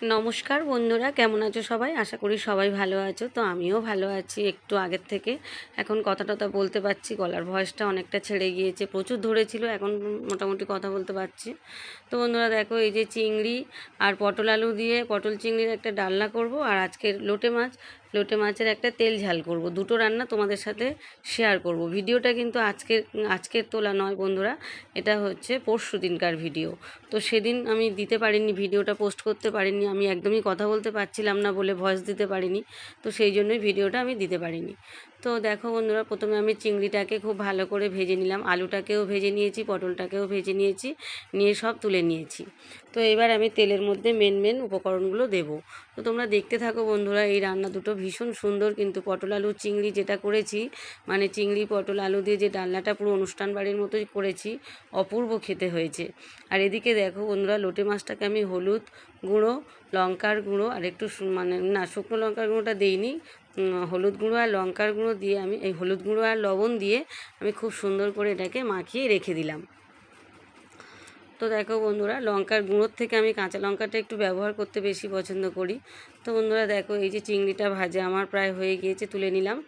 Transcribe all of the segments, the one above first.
নমস্কার বন্ধুরা, কেমন আছো সবাই? আশা করি সবাই ভালো আছো। তো আমিও ভালো আছি একটু আগের থেকে। এখন কথা টথা বলতে পারছি, গলার ভয়েসটা অনেকটা ছেড়ে গিয়েছে, প্রচুর ধরেছিল, এখন মোটামুটি কথা বলতে পারছি। তো বন্ধুরা দেখো, এই যে চিংড়ি আর পটল আলু দিয়ে পটল চিংড়ির একটা ডালনা করব, আর আজকের লোটে মাছের একটা তেল ঝাল করব। দুটো রান্না তোমাদের সাথে শেয়ার করব। ভিডিওটা কিন্তু আজকের তোলা নয় বন্ধুরা, এটা হচ্ছে পরশু দিনকার ভিডিও। তো সেদিন আমি দিতে পারিনি, ভিডিওটা পোস্ট করতে পারিনি, আমি একদমই কথা বলতে পারছিলাম না বলে ভয়েস দিতে পারিনি। তো সেই জন্যই ভিডিওটা আমি দিতে পারিনি। তো দেখো বন্ধুরা, প্রথমে আমি চিংড়িটাকে খুব ভালো করে ভেজে নিলাম, আলুটাকেও ভেজে নিয়েছি, পটলটাকেও ভেজে নিয়েছি, নিয়ে সব তুলে নিয়েছি। তো এবার আমি তেলের মধ্যে মেন উপকরণগুলো দেবো। তো তোমরা দেখতে থাকো বন্ধুরা, এই রান্না দুটো ভীষণ সুন্দর, কিন্তু পটল আলু চিংড়ি যেটা করেছি, মানে চিংড়ি পটল আলু দিয়ে যে ডালনাটা পুরো অনুষ্ঠান বাড়ির মতোই করেছি, অপূর্ব খেতে হয়েছে। আর এদিকে দেখো বন্ধুরা, লোটে মাছটাকে আমি হলুদ গুঁড়ো, লঙ্কার গুঁড়ো আর একটু মানে না, শুকনো লঙ্কার গুঁড়োটা দিইনি, হলুদ গুঁড়ো আর লঙ্কার গুঁড়ো দিয়ে আমি এই হলুদ গুঁড়ো আর লবণ দিয়ে আমি খুব সুন্দর করে এটাকে মাখিয়ে রেখে দিলাম। তো দেখো বন্ধুরা, লঙ্কার গুঁড়োর থেকে আমি কাঁচা লঙ্কাটা একটু ব্যবহার করতে বেশি পছন্দ করি। তো বন্ধুরা দেখো, এই যে চিংড়িটা ভাজা আমার প্রায় হয়ে গিয়েছে, তুলে নিলাম।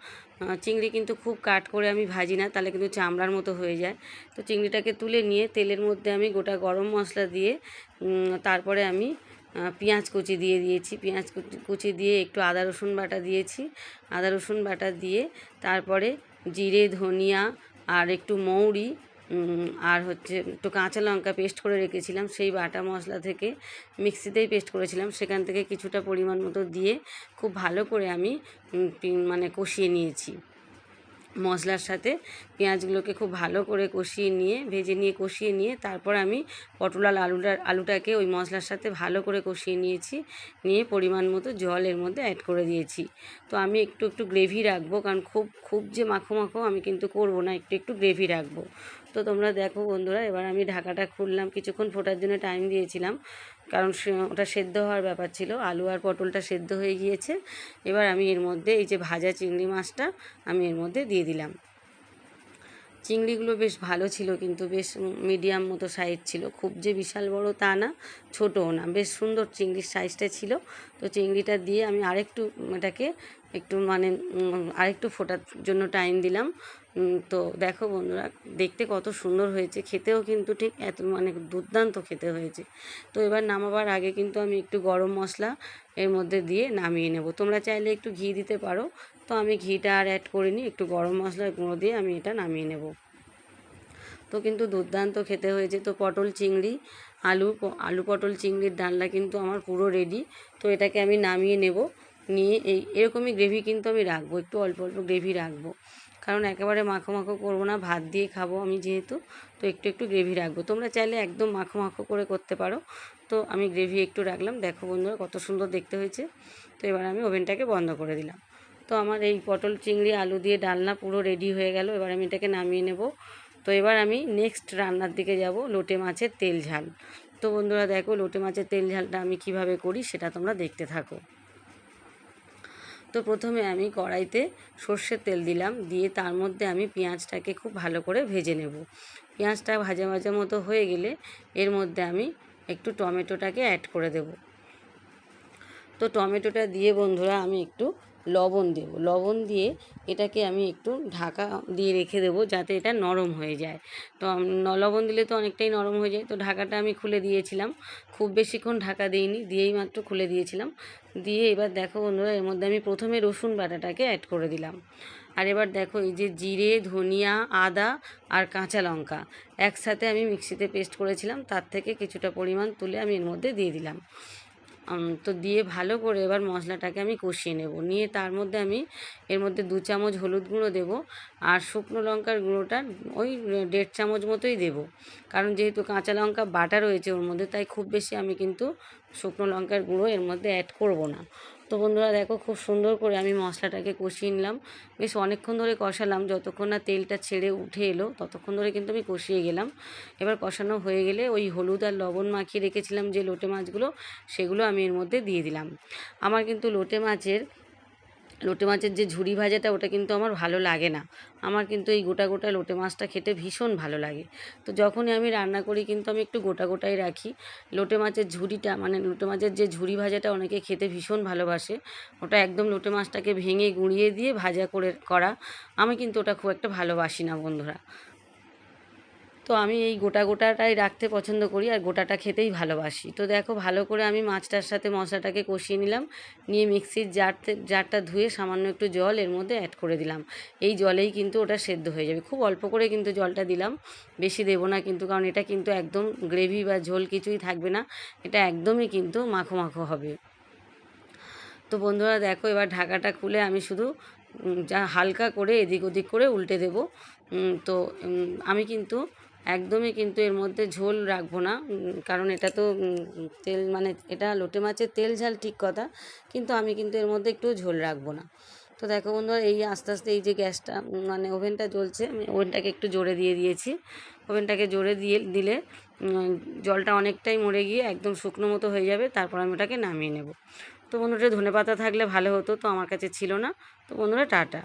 চিংড়ি কিন্তু খুব কাট করে আমি ভাজি না, তাহলে কিন্তু চামড়ার মতো হয়ে যায়। তো চিংড়িটাকে তুলে নিয়ে তেলের মধ্যে আমি গোটা গরম মশলা দিয়ে তারপরে আমি পেঁয়াজ কুচি দিয়ে দিয়েছি, পেঁয়াজ কুচি দিয়ে একটু আদা রসুন বাটা দিয়েছি, আদা রসুন বাটা দিয়ে তারপরে জিরে ধনিয়া আর একটু মৌরি আর হচ্ছে একটু কাঁচা লঙ্কা পেস্ট করে রেখেছিলাম, সেই বাটা মশলা থেকে মিক্সিতেই পেস্ট করেছিলাম, সেখান থেকে কিছুটা পরিমাণ মতো দিয়ে খুব ভালো করে আমি মানে কষিয়ে নিয়েছি। মশলার সাথে পেঁয়াজগুলোকে খুব ভালো করে কষিয়ে নিয়ে তারপর আমি পটল আর আলুটাকে ওই মশলার সাথে ভালো করে কষিয়ে নিয়েছি, নিয়ে পরিমাণ মতো জল এর মধ্যে অ্যাড করে দিয়েছি। তো আমি একটু গ্রেভি রাখবো, কারণ খুব যে মাখো আমি কিন্তু করব না, একটু গ্রেভি রাখবো। তো তোমরা দেখো বন্ধুরা, এবার আমি ঢাকাটা খুললাম, কিছুক্ষণ ফোটার জন্য টাইম দিয়েছিলাম, কারণ ওটা সেদ্ধ হওয়ার ব্যাপার ছিল। আলু আর পটলটা সেদ্ধ হয়ে গিয়েছে। এবার আমি এর মধ্যে এই যে ভাজা চিংড়ি মাছটা আমি এর মধ্যে দিয়ে দিলাম। চিংড়িগুলো বেশ ভালো ছিল, কিন্তু বেশ মিডিয়াম মতো সাইজ ছিল, খুব যে বিশাল বড় তা না, ছোটও না, বেশ সুন্দর চিংড়ির সাইজটা ছিল। তো চিংড়িটা দিয়ে আমি আরেকটু এটাকে একটু মানে আরেকটু ফোটার জন্য টাইম দিলাম। তো দেখো বন্ধুরা, দেখতে কত সুন্দর হয়েছে, খেতেও কিন্তু ঠিক এত মানে দুর্দান্ত খেতে হয়েছে। তো এবার নামাবার আগে কিন্তু আমি একটু গরম মশলা এর মধ্যে দিয়ে নামিয়ে নেব। তোমরা চাইলে একটু ঘি দিতে পারো, তো আমি ঘিটা আর অ্যাড করিনি, একটু গরম মশলার গুঁড়ো দিয়ে আমি এটা নামিয়ে নেব। তো কিন্তু দুর্দান্ত খেতে হয়েছে। তো পটল চিংড়ি আলু পটল চিংড়ির ডালনা কিন্তু আমার পুরো রেডি। তো এটাকে আমি নামিয়ে নেব, নিয়ে এরকমই গ্রেভি কিন্তু আমি রাখবো, একটু অল্প গ্রেভি রাখবো, কারণ একেবারে মাখো করবো না, ভাত দিয়ে খাবো আমি যেহেতু। তো একটু গ্রেভি রাখবো, তোমরা চাইলে একদম মাখো করে করতে পারো। তো আমি গ্রেভি একটু রাখলাম। দেখো বন্ধুরা, কত সুন্দর দেখতে হয়েছে। তো এবার আমি ওভেনটাকে বন্ধ করে দিলাম। তো আমার এই পটল চিংড়ি আলু দিয়ে ডালনা পুরো রেডি হয়ে গেল। এবার আমি এটাকে নামিয়ে নেব। তো এবার আমি নেক্সট রান্নার দিকে যাব, লোটে মাছের তেল ঝাল। তো বন্ধুরা দেখো, লোটে মাছের তেল ঝালটা আমি কিভাবে করি সেটা তোমরা দেখতে থাকো। তো প্রথমে আমি কড়াইতে সর্ষের তেল দিলাম, দিয়ে তার মধ্যে আমি পেঁয়াজটাকে খুব ভালো করে ভেজে নেব। পেঁয়াজটা ভাজা মতো হয়ে গেলে এর মধ্যে আমি একটু টমেটোটাকে অ্যাড করে দেব। তো টমেটোটা দিয়ে বন্ধুরা আমি একটু লবণ দেব, লবণ দিয়ে এটাকে আমি একটু ঢাকা দিয়ে রেখে দেবো, যাতে এটা নরম হয়ে যায়। তো লবণ দিলে তো অনেকটাই নরম হয়ে যায়। তো ঢাকাটা আমি খুলে দিয়েছিলাম, খুব বেশিক্ষণ ঢাকা দিইনি, দিয়েই মাত্র খুলে দিয়েছিলাম। দিয়ে এবার দেখো বন্ধুরা, এর মধ্যে আমি প্রথমে রসুন বাটাটাকে অ্যাড করে দিলাম। আর এবার দেখো, এই যে জিরে ধনিয়া আদা আর কাঁচা লঙ্কা একসাথে আমি মিক্সিতে পেস্ট করেছিলাম, তার থেকে কিছুটা পরিমাণ তুলে আমি এর মধ্যে দিয়ে দিলাম। তো দিয়ে ভালো করে এবার মশলাটাকে আমি কষিয়ে নেব, নিয়ে তার মধ্যে আমি এর মধ্যে 2 চামচ হলুদ গুঁড়ো দেবো, আর শুকনো লঙ্কার গুঁড়োটা ওই 1.5 চামচ মতোই দেবো, কারণ যেহেতু কাঁচা লঙ্কা বাটা রয়েছে ওর মধ্যে, তাই খুব বেশি আমি কিন্তু শুকনো লঙ্কার গুঁড়ো এর মধ্যে অ্যাড করব না। তো বন্ধুরা দেখো, খুব সুন্দর করে আমি মশলাটাকে কষিয়ে নিলাম, বেশ অনেকক্ষণ ধরে কষালাম, যতক্ষণ না তেলটা ছেড়ে উঠে এলো ততক্ষণ ধরে কিন্তু আমি কষিয়ে গেলাম। এবার কষানো হয়ে গেলে ওই হলুদ আর লবণ মাখিয়ে রেখেছিলাম যে লোটে মাছগুলো, সেগুলো আমি এর মধ্যে দিয়ে দিলাম। আমার কিন্তু লোটে মাছের লোটে মাছের যে ঝুরি ভাজাটা ওটা কিন্তু আমার ভালো লাগে না। আমার কিন্তু এই গোটা গোটা লোটে মাছটা খেতে ভীষণ ভালো লাগে। তো যখনই আমি রান্না করি কিন্তু আমি একটু গোটা গোটাই রাখি। লোটে মাছের ঝুরিটা মানে লোটে মাছের যে ঝুরি ভাজাটা অনেকে খেতে ভীষণ ভালোবাসে, ওটা একদম লোটে মাছটাকে ভেঙে গুঁড়িয়ে দিয়ে ভাজা করে করা। আমি কিন্তু ওটা খুব একটা ভালোবাসি না বন্ধুরা। তো আমি এই গোটা গোটাটাই রাখতে পছন্দ করি আর গোটাটা খেতেই ভালোবাসি। তো দেখো ভালো করে আমি মাছটার সাথে মশলাটাকে কষিয়ে নিলাম, নিয়ে মিক্সির জারটা ধুয়ে সামান্য একটু জল এর মধ্যে অ্যাড করে দিলাম। এই জলেই কিন্তু ওটা সেদ্ধ হয়ে যাবে। খুব অল্প করে কিন্তু জলটা দিলাম, বেশি দেবো না কিন্তু, কারণ এটা কিন্তু একদম গ্রেভি বা ঝোল কিছুই থাকবে না, এটা একদমই কিন্তু মাখো মাখো হবে। তো বন্ধুরা দেখো এবার ঢাকাটা খুলে আমি শুধু যা হালকা করে এদিক ওদিক করে উল্টে দেব। তো আমি কিন্তু একদমই কিন্তু এর মধ্যে ঝোল রাখবো না, কারণ এটা তো তেল মানে এটা লোটে মাছের তেল ঝাল ঠিক কথা, কিন্তু আমি কিন্তু এর মধ্যে একটু ঝোল রাখবো না। তো দেখো বন্ধুরা এই আস্তে আস্তে এই যে গ্যাসটা মানে ওভেনটা জ্বলছে, আমি ওভেনটাকে একটু জোরে দিয়ে দিয়েছি। ওভেনটাকে জোরে দিলে জলটা অনেকটাই মরে গিয়ে একদম শুকনো মতো হয়ে যাবে, তারপর আমি ওটাকে নামিয়ে নেব। তো বন্ধুরা ধনেপাতা থাকলে ভালো হতো, তো আমার কাছে ছিল না। তো বন্ধুরা টাটা।